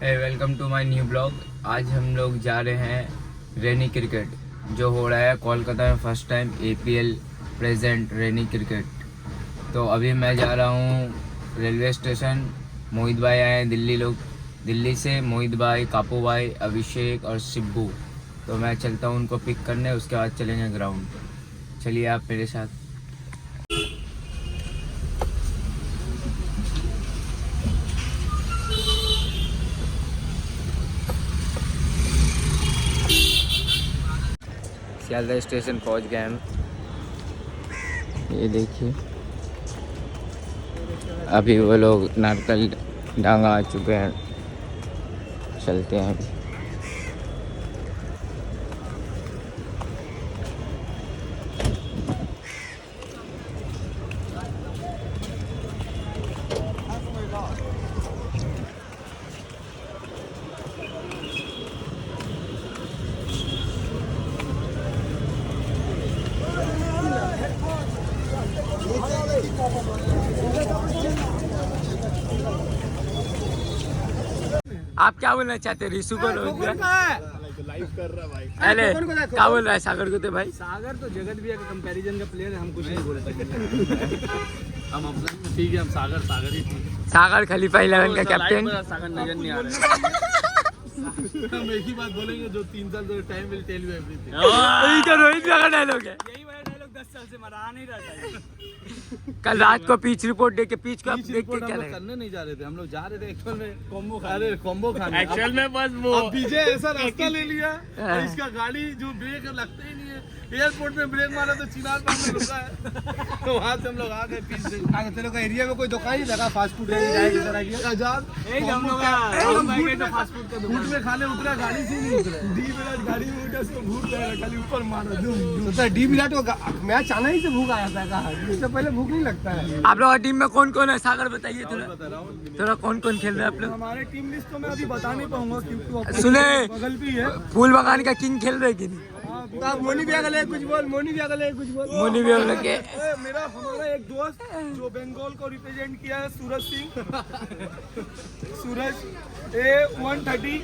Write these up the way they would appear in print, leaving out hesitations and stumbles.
Welcome to my new blog. आज हम लोग जा रहे हैं रेनी क्रिकेट जो हो रहा है कोलकाता में फर्स्ट टाइम APL प्रेजेंट रेनी क्रिकेट। तो अभी मैं जा रहा हूँ रेलवे स्टेशन। मोहित भाई आए हैं दिल्ली से मोहित भाई, कापू भाई, अभिषेक और शिब्बू। तो मैं चलता हूँ उनको पिक करने, उसके बाद चलेंगे ग्राउंड। चलिए आप मेरे साथ। सियालदह स्टेशन पहुंच गए हम। ये देखिए अभी वो लोग नारकल डांगा आ चुके हैं। चलते हैं अभी। आप क्या बोलना चाहते हैं? रिशु को लाइव कर रहा भाई। अरे क्या बोल रहा है सागर को? तो भाई सागर तो जगत भैया का कंपैरिजन का प्लेयर है, हम कुछ नहीं बोल सकते। हम अपना ठीक है, हम सागर ही ठीक है। सागर खलीफा 11 का कैप्टन। सागर नजर नहीं आ रहा। हम एक ही बात बोलेंगे, जो 3 साल जो time will tell you everything. यही तो रोहित का डायलॉग है। यही वाला डायलॉग 10 साल से मरा नहीं रहा था। कल रात को पिच रिपोर्ट देख के पिच को आप देख के क्या लगा? करने नहीं जा रहे थे, हम लोग जा रहे थे एक्चुअल में कॉम्बो खाने। एक्चुअल में बस वो अब विजय ऐसा रास्ता ले लिया और इसका गाड़ी जो ब्रेक लगता ही नहीं है। एयरपोर्ट में ब्रेक मारा तो चिनार पास में रुका है, तो वहाँ से हम लोग आ गए पीछे। तेरे का एरिया में कोई दुकान ही लगा फास्ट फूड आजाद फास्ट फूड का दुकान में खाने उतरा, गाड़ी से नहीं उतरा। डी विराट गाड़ी में उठा, उसको भूख लगा, खाली ऊपर मारा। डी विराट को मैच आना ही से भूख आया था, कहा इससे पहले भूख नहीं लगता है। आप लोग टीम में कौन कौन है? सागर बताइए थोड़ा कौन कौन खेल रहे हैं आप लोग? हमारे टीम लिस्ट तो मैं अभी बता नहीं पाऊंगा क्योंकि सुने बगल भी है। फूल बगान का किंग खेल रहे कि नहीं? मोनी भैया का कुछ बोल, मोनी भैया का कुछ बोल। मोनी भी हम लोग के हमारा एक दोस्त जो बंगाल को रिप्रेजेंट किया है, सूरज सिंह। सूरज A130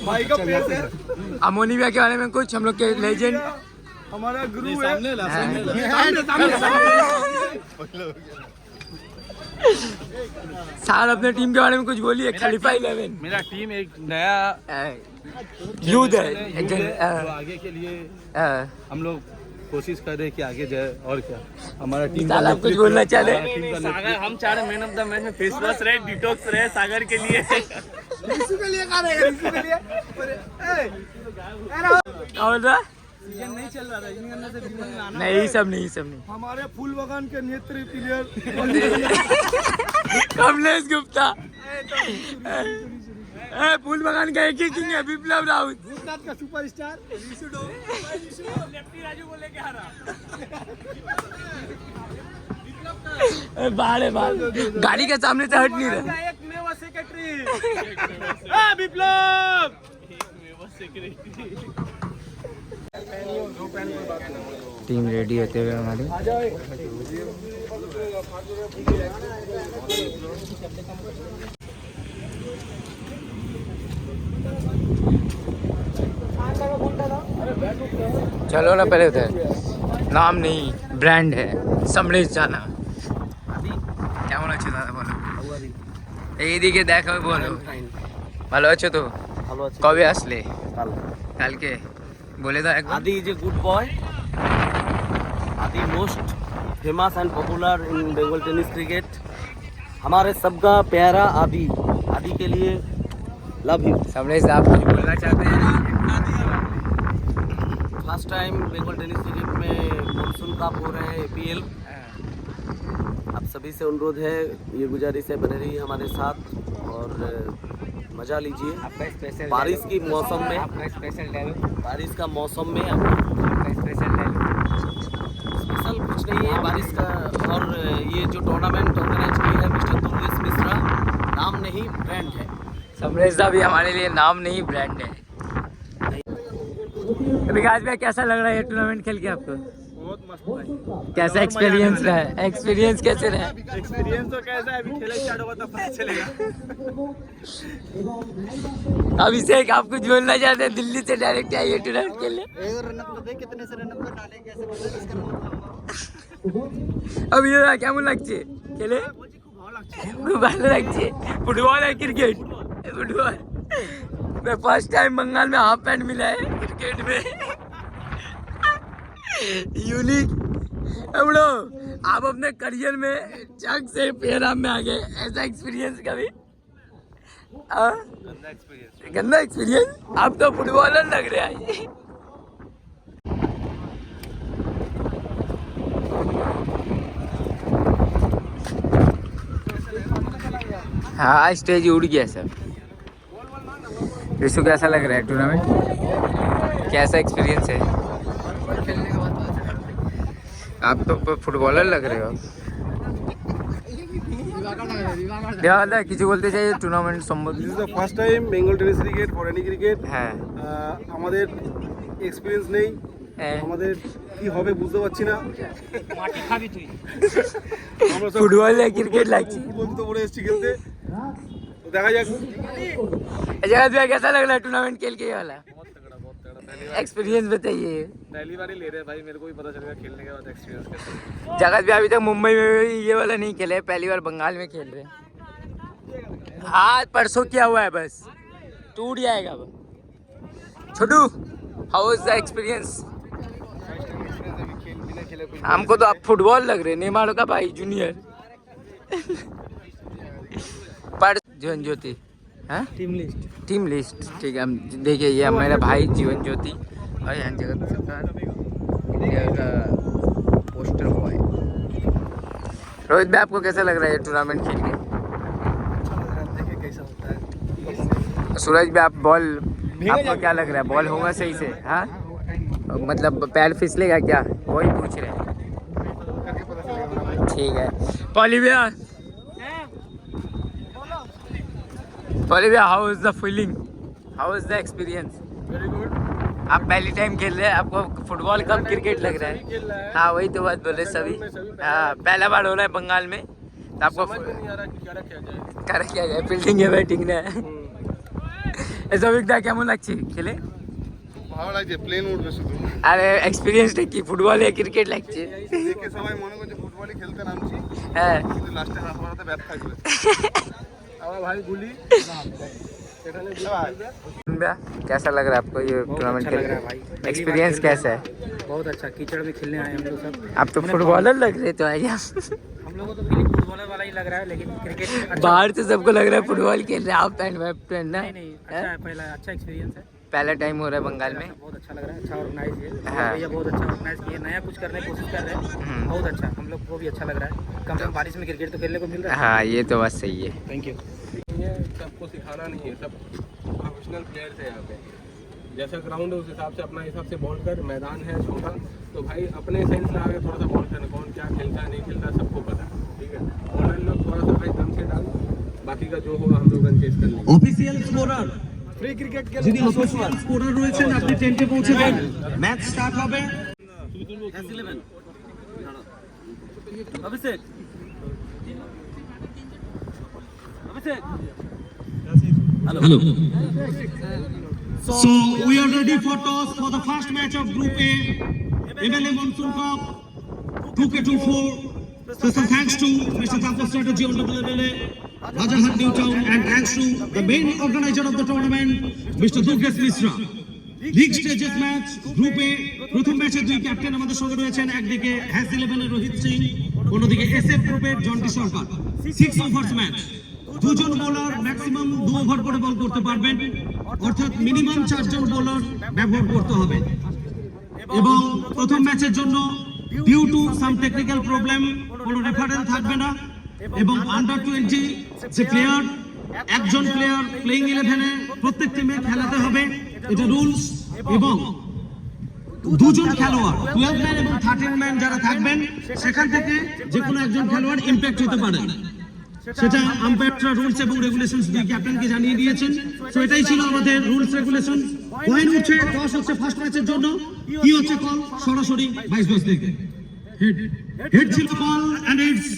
भाई का पेस है। मोनी भैया के बारे में कुछ हम लोग के लेजेंड हमारा गुरु है। सागर अपने टीम के बारे में कुछ बोलिए। खलीफा 11 मेरा टीम एक नया यूथ है जो आगे के लिए हम लोग कोशिश कर रहे हैं कि आगे जाए। और क्या हमारा टीम साला कुछ बोलना चाह रहे? सागर हम चाह रहे मैन ऑफ द मैच में फेस वॉश रहे, डिटॉक्स रहे सागर के लिए। और सीजन नहीं चल रहा था, इन्हीं अंदर से जीवन में आना। नहीं सब नहीं हमारे फूल बगान के नेत्री प्लेयर कमलेश गुप्ता। फूल बगान का एक ही किंग है, विप्लव राउत। भूतनाथ का सुपरस्टार लेफ्टी राजू को लेके आ रहा। बाहर गाड़ी के सामने से हट नहीं रहा। एक मेवा सेक्रेटरी विप्लव। टीम रेडी होते हुए हमारी। चलो ना पहले उधर। नाम नहीं ब्रांड है समरेश जाना। क्या होना चाहिए था बोलो? এইদিকে দেখো বলো। ভালো আছো তো? কবে আসলে? কালকে बोले तो एक Adi is a good boy. Adi most famous and popular in Bengal tennis cricket. हमारे सबका प्यारा आदि। आदि के लिए लव यू। समरेश आप कुछ बोलना चाहते हैं? First time Bengal tennis cricket में मानसून कप हो रहे हैं APL। आप सभी से अनुरोध है, ये गुजारिश है, बने रहिए हमारे साथ और मजा लीजिए। आपका स्पेशल बारिश की मौसम में, आपका स्पेशल डायलॉग, बारिश का मौसम में आपका स्पेशल डायलॉग। स्पेशल कुछ नहीं है बारिश का। और ये जो टूर्नामेंट ऑर्गेनाइज की है मिस्टर दुर्गेश मिश्रा, नाम नहीं ब्रांड है। समरेश दा भी हमारे लिए नाम नहीं ब्रांड है। विकास भाई कैसा लग रहा है ये टूर्नामेंट खेल के आपको? बहुत बहुत मस्त भाई। कैसा एक्सपीरियंस रहा है? एक्सपीरियंस कैसे रहा? एक्सपीरियंस तो कैसा है, अभी खेला स्टार्ट होगा तब पता चलेगा। अभिषेक आप कुछ बोलना चाहते हैं? दिल्ली से डायरेक्ट आइए टूर्नामेंट खेलने। अभी ये কেমন লাগছে খেলে? খুব ভালো লাগছে। फुटबॉल है क्रिकेट? फुटबॉल। मैं फर्स्ट टाइम बंगाल में हाफ पैंट मिला है क्रिकेट में। यूनिक। ब्रो आप अपने करियर में जग से पेराम में आ गए, ऐसा एक्सपीरियंस कभी? गंदा एक्सपीरियंस? आप तो फुटबॉलर लग रहे हैं। हाँ स्टेज उड़ गया सब। विशु कैसा लग रहा है टूर्नामेंट? कैसा एक्सपीरियंस है? आप तो फुटबॉलर लग रहे हो। দাদা কিছু বলতে চাই টুর্নামেন্ট সম্বন্ধে? This is the first time Bengal tennis cricket for any cricket. হ্যাঁ আমাদের এক্সপিরিয়েন্স নেই, আমাদের কি হবে বুঝতে পারছি না। माटी खाबी तुई। আমরা সব ফুটবল या क्रिकेट লাগছে। ফুটবল তো পড়ে এসেছি খেলতে, তো দেখা যাক। जगत भाई कैसा लग रहा है टूर्नामेंट खेल के? ये वाला बहुत तगड़ा एक्सपीरियंस बताइए। पहली बार ही ले रहे हैं भाई, मेरे को भी पता चलेगा खेलने के बाद एक्सपीरियंस कैसा है। जगत भी अभी तक मुंबई में भी ये वाला नहीं खेले, पहली बार बंगाल में खेल रहे हैं। आज परसों किया हुआ है, बस टूट जाएगा अब। छोटू हाउ इज द एक्सपीरियंस? हमको तो आप फुटबॉल लग रहे, नेमारो का भाई जूनियर। पर जीवन ज्योति हाँ टीम लिस्ट ठीक है। हम देखिए ये मेरा भाई जीवन ज्योति और यहाँ जगत सरकार इंडिया का पोस्टर बॉय। रोहित भाई आपको कैसा लग रहा है ये टूर्नामेंट खेल के? देखिए कैसा होता है। सूरज भाई आप बॉल आपको क्या लग रहा है? बॉल होगा सही से? हाँ मतलब पैर फिसलेगा क्या? वही पूछ रहे हैं। ठीक है पॉली भैया, पॉली भैया how is the feeling, how is the experience? Very good. आप पहली टाइम खेल रहे हैं, आपको फुटबॉल कम क्रिकेट लग रहा है? हाँ वही तो बात बोले सभी। हाँ पहला बार हो रहा है बंगाल में, तो आपको समझ में नहीं आ रहा कि क्या किया जाए। कर क्या जाए, फील्डिंग है बैटिंग है। ऐसा बिकता কেমন লাগছে খেলে? ভালো লাগছে, প্লেন উঠবে শুধু। আরে এক্সপিরিয়েন্সটা কি ফুটবল এ ক্রিকেট লাগছে? দেখে সবাই মনে করছে ফুটবলই খেলতে নামছি, হ্যাঁ কিন্তু লাস্টে হাত মারাতে ব্যর্থ হয়েছে। আমার भाई गुली भैया कैसा लग रहा है आपको ये टूर्नामेंट खेल रहे भाई? एक्सपीरियंस कैसा है? बहुत अच्छा। कीचड़ में खेलने आए हम लोग सब। आप तो फुटबॉलर लग रहे तो आइए। हम लोगों को तो फीलिंग फुटबॉलर वाला ही लग रहा है, लेकिन क्रिकेट में अच्छा। बाहर से सबको लग रहा है फुटबॉल खेल रहे हैं, आप पैंट वेब पहनना। नहीं नहीं अच्छा है, पहला अच्छा एक्सपीरियंस है। पहला टाइम हो रहा है बंगाल में। बहुत अच्छा लग रहा है, अच्छा ऑर्गेनाइज है। हाँ। भैया बहुत अच्छा ऑर्गेनाइज किए, नया कुछ करने की कोशिश कर रहे हैं। बहुत अच्छा, हम लोग को भी अच्छा लग रहा है। कम से कम बारिश में क्रिकेट तो खेलने को मिल रहा है। हाँ ये तो बात सही है। Thank you. ये सबको सिखाना नहीं है, सब प्रोफेशनल प्लेयर्स है यहाँ पे। जैसा ग्राउंड है उस हिसाब से अपना हिसाब से बॉल कर, मैदान है छोटा तो भाई अपने सेंस से आगे थोड़ा सा बॉल करना, कौन क्या खेलता है नहीं खेलता सबको पता है, ठीक है। ऑनलाइन लोग थोड़ा सा भाई दम से डाल, बाकी का जो होगा हम लोग रन चेस कर लेंगे। অফিসিয়াল স্কোরার फ्री क्रिकेट के যিনি অফিসিয়াল স্কোরার রয়েছেন আপনি টেন্টে পৌঁছে যান। ম্যাচ স্টার্ট হবে। अभिषेक Hello. So we are ready for toss for the first match of Group A, MLA Monsoon Cup 2K24. Special thanks to Mr. Tapo Strategy on WLA, Rajahat New Town, and thanks to the main organizer of the tournament, Mr. Durgesh Mishra. League stages match group এ প্রথম ম্যাচে দুই captain আমাদের সঙ্গে রয়েছেন, একদিকে has 11 এর রোহিত সিং, অন্যদিকে SF গ্রুপের জন্টি সরকার। 6 ওভার্স ম্যাচ, দুজন বোলার ম্যাক্সিমাম 2 ওভার করে বল করতে পারবেন, অর্থাৎ মিনিমাম 4 জন বোলার ব্যবহার করতে হবে। এবং প্রথম ম্যাচের জন্য due to some technical problem কোনো রেফারেল থাকবে না, এবং আন্ডার 20 যে প্লেয়ার একজন প্লেয়ার প্লেইং 11-এ প্রত্যেক টিমে খেলাতে হবে, এটা রুলস। এবং দুজন খেলোয়াড় 12 ম্যান এবং 13 ম্যান যারা থাকবেন সেখান থেকে যে কোনো একজন খেলোয়াড় ইম্প্যাক্ট হতে পারে। সেটা আম্পায়াররা রুলস এবং রেগুলেশনস দিয়ে ক্যাপ্টেনকে জানিয়ে দিয়েছেন। সো এটাই ছিল আমাদের রুলস রেগুলেশন। পয়েন্ট উঠছে, টস হচ্ছে ফার্স্ট ম্যাচের জন্য। কি হচ্ছে কল? সরাসরি 22 গজ থেকে হেড ছিল call and it's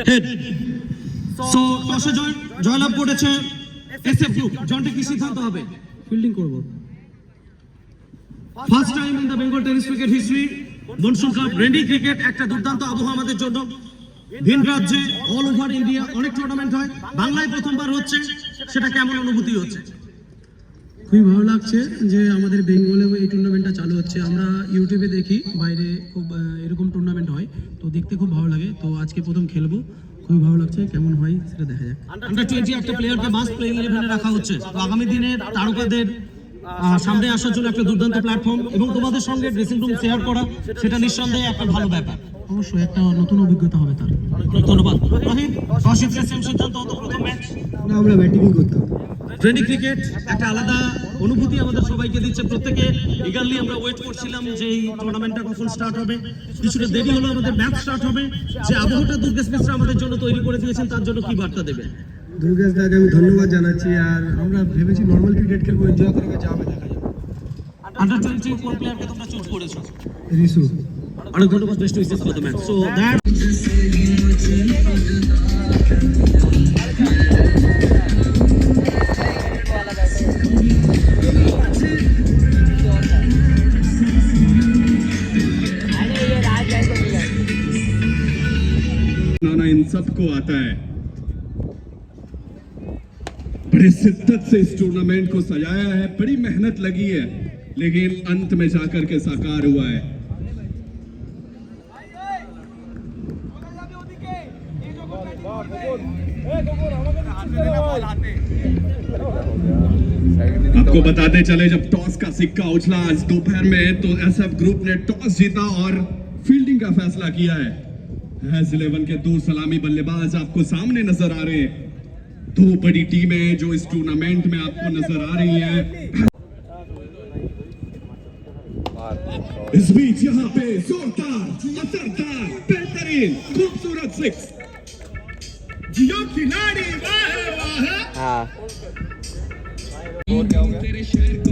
head. So টসে জয়লাভ করেছে এসএফ গ্রুপ। জন্টে কি সিদ্ধান্ত হবে? ফিল্ডিং করব। First time in the Bengal tennis cricket history monsoon cup rainy cricket. একটা দুর্দান্ত আবহাওয়া আমাদের জন্য। ভিন রাজ্যে অল ওভার ইন্ডিয়া অনেক টুর্নামেন্ট হয়, বাংলায় প্রথমবার হচ্ছে। সেটা কেমন অনুভূতি হচ্ছে? খুবই ভালো লাগছে যে আমাদের বেঙ্গলেও এই টুর্নামেন্টটা চালু হচ্ছে। আমরা ইউটিউবে দেখি, বাইরে খুব এরকম টুর্নামেন্ট হয়, তো দেখতে খুব ভালো লাগে। তো আজকে প্রথম খেলবো, খুবই ভালো লাগছে। কেমন হয় সেটা দেখা যাক। আন্ডার 20 একটা প্লেয়ারকে মাস্ট প্লেইং 11-এ রাখা হচ্ছে। তো আগামী দিনে তারকাদের সামনে আসার জন্য একটা দুর্দান্ত প্ল্যাটফর্ম এবং তোমাদের সঙ্গে ড্রেসিং রুম শেয়ার করা, সেটা নিঃসন্দেহে একটা ভালো ব্যাপার। অবশ্যই একটা নতুন অভিজ্ঞতা হবে তার। ধন্যবাদ। রহিম, টসের সেম সিদ্ধান্ত হতো প্রথম ম্যাচ। না, আমরা ব্যাটিংই করতাম। ট্রেনিং ক্রিকেট একটা আলাদা অনুভূতি আমাদের সবাইকে দিচ্ছে। প্রত্যেকে ইগারলি আমরা ওয়েট করছিলাম যে এই টুর্নামেন্টটা কখন স্টার্ট হবে। কিছুটা দেরি হলো, আমাদের ম্যাচ স্টার্ট হবে। যে আবহাওয়াটা দুর্গেশ মিশ্রা আমাদের জন্য তৈরি করে দিয়েছেন, তার জন্য কি বার্তা দেবে? দুর্গেশ দাকে আমি ধন্যবাদ জানাচ্ছি। আর আমরা ভেবেছি নর্মাল ক্রিকেট খেলবো, এনজয় করবো, যা হবে দেখা যাবে। আন্ডার 20 কোন প্লেয়ারকে তোমরা চুজ করেছো? রিসু, অনেক ধন্যবাদ। Best wishes for the match. So that बनाना इन सबको आता है। बड़ी शिद्दत से इस टूर्नामेंट को सजाया है, बड़ी मेहनत लगी है, लेकिन अंत में जाकर के साकार हुआ है। आपको बताते चले, जब टॉस का सिक्का उछला आज दोपहर में, तो एसएफ ग्रुप ने टॉस जीता और फील्डिंग का फैसला किया है। हैज 11 के दो सलामी बल्लेबाज आपको सामने नजर आ रहे हैं। दो बड़ी टीमें जो इस टूर्नामेंट में आपको नजर आ रही हैं। इस बीच यहाँ पे जोरदार, असरदार, बेहतरीन, खूबसूरत सिक्स। जियो खिलाड़ी, वाह वाह। तेरे शहर को